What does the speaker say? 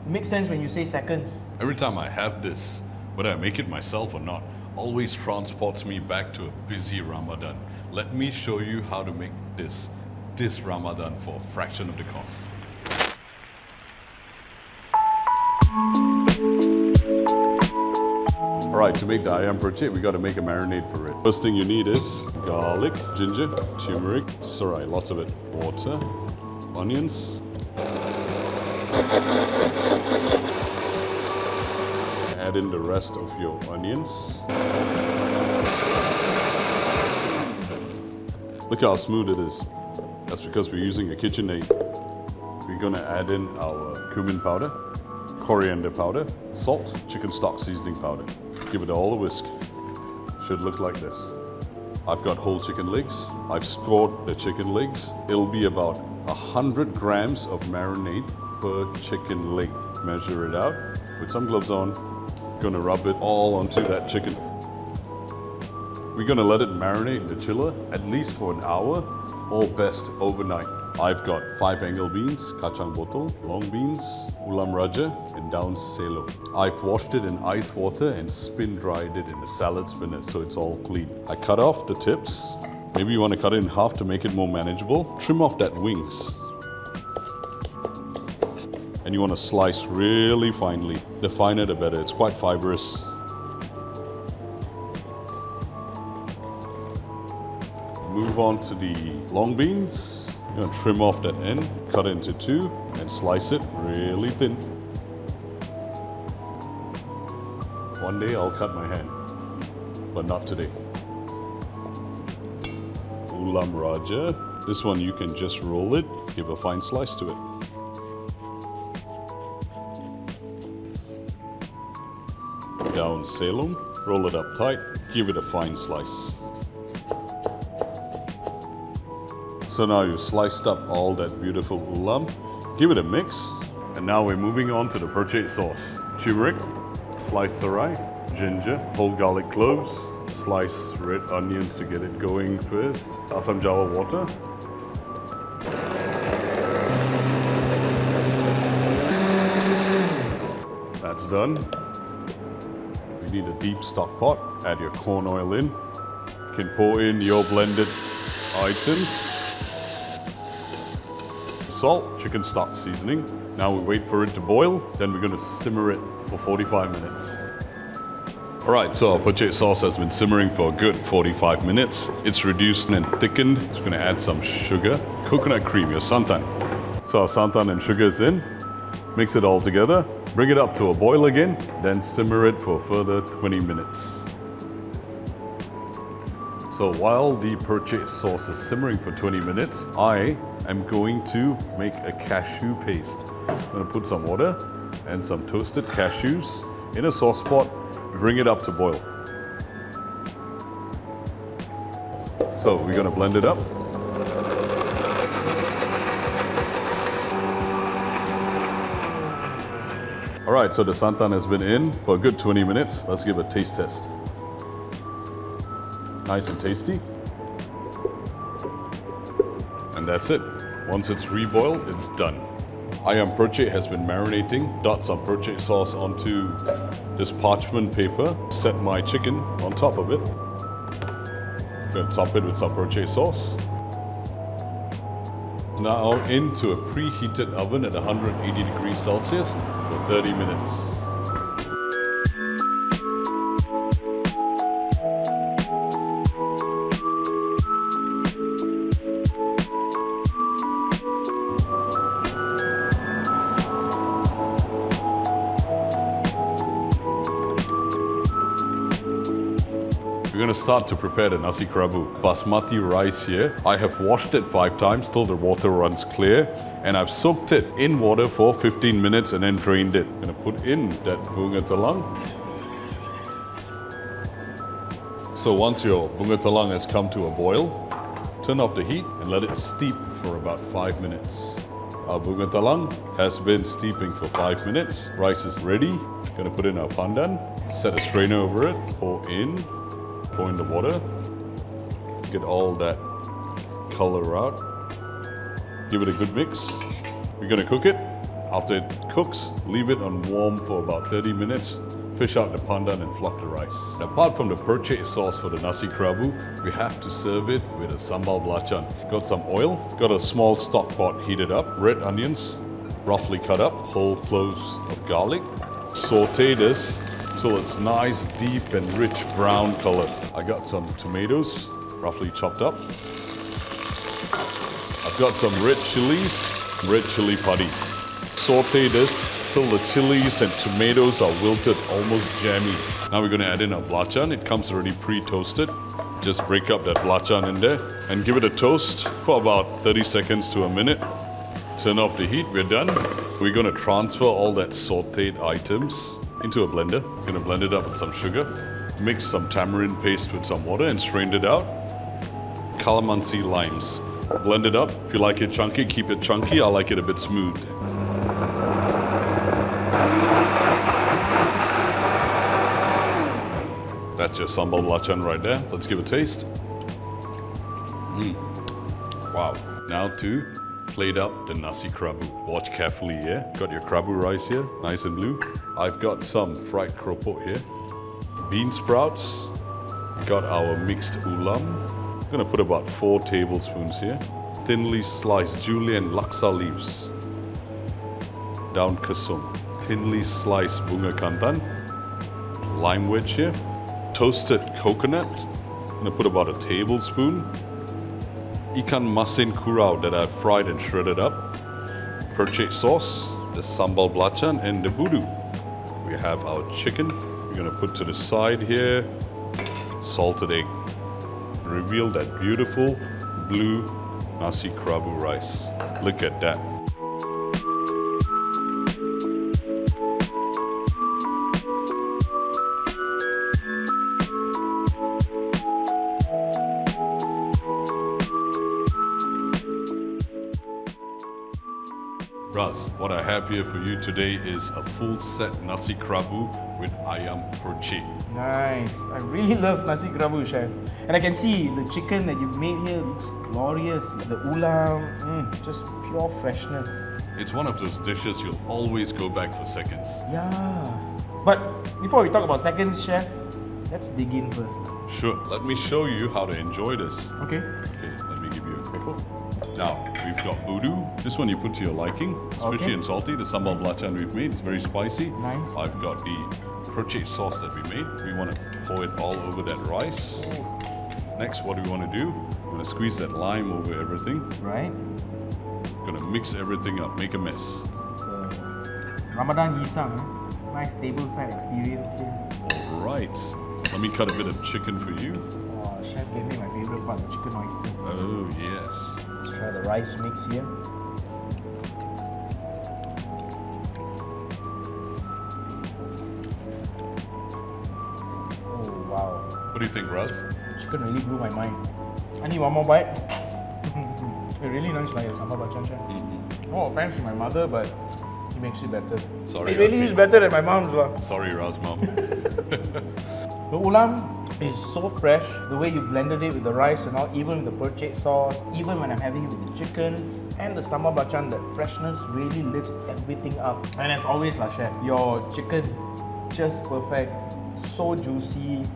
Makes sense when you say seconds. Every time I have this, whether I make it myself or not, always transports me back to a busy Ramadan. Let me show you how to make this Ramadan for a fraction of the cost. Alright, to make the Ayam Percik, we got to make a marinade for it. First thing you need is garlic, ginger, turmeric, serai, lots of it, water, onions, add in the rest of your onions. Look how smooth it is. That's because we're using a KitchenAid. We're going to add in our cumin powder, coriander powder, salt, chicken stock seasoning powder. Give it all a whisk. Should look like this. I've got whole chicken legs. I've scored the chicken legs. It'll be about 100 grams of marinade per chicken leg. Measure it out with some gloves on. Gonna rub it all onto that chicken. We're gonna let it marinate in the chiller at least for an hour, or best overnight. I've got 5 angle beans, kacang botol, long beans, ulam raja, and down selo. I've washed it in ice water and spin dried it in a salad spinner so it's all clean. I cut off the tips. Maybe you want to cut it in half to make it more manageable. Trim off that wings. And you want to slice really finely. The finer the better, it's quite fibrous. Move on to the long beans. You're gonna trim off that end, cut it into 2, and slice it really thin. One day I'll cut my hand, but not today. Ulam raja. This one you can just roll it, give a fine slice to it. Down salum, roll it up tight, give it a fine slice. So now you've sliced up all that beautiful ulam, give it a mix, and now we're moving on to the percik sauce. Turmeric, sliced serai, ginger, whole garlic cloves, slice red onions to get it going first, asam jawa water, that's done. We need a deep stock pot, add your corn oil in, you can pour in your blended items. Salt, chicken stock seasoning. Now we wait for it to boil, then we're going to simmer it for 45 minutes. Alright, so our percik sauce has been simmering for a good 45 minutes. It's reduced and thickened. It's going to add some sugar, coconut cream, your santan. So our santan and sugar is in. Mix it all together, bring it up to a boil again, then simmer it for a further 20 minutes. So while the percik sauce is simmering for 20 minutes, I am going to make a cashew paste. I'm going to put some water and some toasted cashews in a sauce pot, bring it up to boil. So we're going to blend it up. Alright, so the santan has been in for a good 20 minutes. Let's give a taste test. Nice and tasty. And that's it. Once it's reboiled, it's done. Ayam Percik has been marinating. Dot some percik sauce onto this parchment paper. Set my chicken on top of it. Gonna top it with some percik sauce. Now into a preheated oven at 180 degrees Celsius for 30 minutes. We're going to start to prepare the Nasi Kerabu. Basmati rice here. I have washed it 5 times till the water runs clear, and I've soaked it in water for 15 minutes and then drained it. I'm going to put in that bunga telang. So once your bunga telang has come to a boil, turn off the heat and let it steep for about 5 minutes. Our bunga telang has been steeping for 5 minutes. Rice is ready. Going to put in our pandan. Set a strainer over it. Pour in the water. Get all that color out. Give it a good mix. We're going to cook it After it cooks, leave it on warm for about 30 minutes. Fish out the pandan and fluff the rice. Apart from the percik sauce for the Nasi Kerabu, we have to serve it with a sambal belacan. Got some oil, got a small stock pot heated up, red onions, roughly cut up, whole cloves of garlic. Saute this till it's nice, deep and rich brown color. I got some tomatoes, roughly chopped up. I've got some red chilies, red chili padi. Saute this till the chilies and tomatoes are wilted, almost jammy. Now we're going to add in our belacan. It comes already pre-toasted. Just break up that belacan in there and give it a toast for about 30 seconds to a minute. Turn off the heat, we're done. We're going to transfer all that sauteed items into a blender. We're going to blend it up with some sugar. Mix some tamarind paste with some water and strain it out. Calamansi limes. Blend it up. If you like it chunky, keep it chunky. I like it a bit smooth. That's your sambal belacan right there. Let's give it a taste. Wow. Now to plate up the Nasi Kerabu. Watch carefully here. Got your Kerabu rice here, nice and blue. I've got some fried keropok here. Bean sprouts. Got our mixed ulam. I'm gonna put about 4 tablespoons here. Thinly sliced julienne laksa leaves. Daun kesum. Thinly sliced bunga kantan. Lime wedge here. Toasted coconut. I'm gonna put about a tablespoon. Ikan masin curau that I've fried and shredded up. Percik sauce, the sambal belacan and the budu. We have our chicken. We're gonna put to the side here. Salted egg. Reveal that beautiful blue Nasi Kerabu rice. Look at that. Raz, what I have here for you today is a full set Nasi Kerabu with Ayam Percik. Nice. I really love Nasi Kerabu, chef. And I can see the chicken that you've made here looks glorious. The ulam, just pure freshness. It's one of those dishes you'll always go back for seconds. Yeah. But before we talk about seconds, chef, let's dig in first. Sure, let me show you how to enjoy this. Okay. Okay, let me give you a couple. Now, we've got budu. This one you put to your liking. It's fishy and salty. The sambal belacan we've made is very spicy. Nice. I've got the percik sauce that we made. We want to pour it all over that rice. Next, what do we want to do? We're going to squeeze that lime over everything. Right. We're going to mix everything up, make a mess. It's a Ramadan Yisang, eh? Nice table side experience here. All right. Let me cut a bit of chicken for you. Oh, chef gave me my favorite part, the chicken oyster. Oh, yes. Let's try the rice mix here. Oh, wow. What do you think, Raz? Chicken really blew my mind. I need one more bite. A really nice like sambal belacan, chef. No offense to my mother, but he makes it better. Sorry, it really Auntie. is better than my mom's lah. Sorry, Raz, Mom. The ulam is so fresh, the way you blended it with the rice and all, even with the percik sauce, even when I'm having it with the chicken and the sambal belacan, that freshness really lifts everything up. And as always lah chef, your chicken just perfect, so juicy,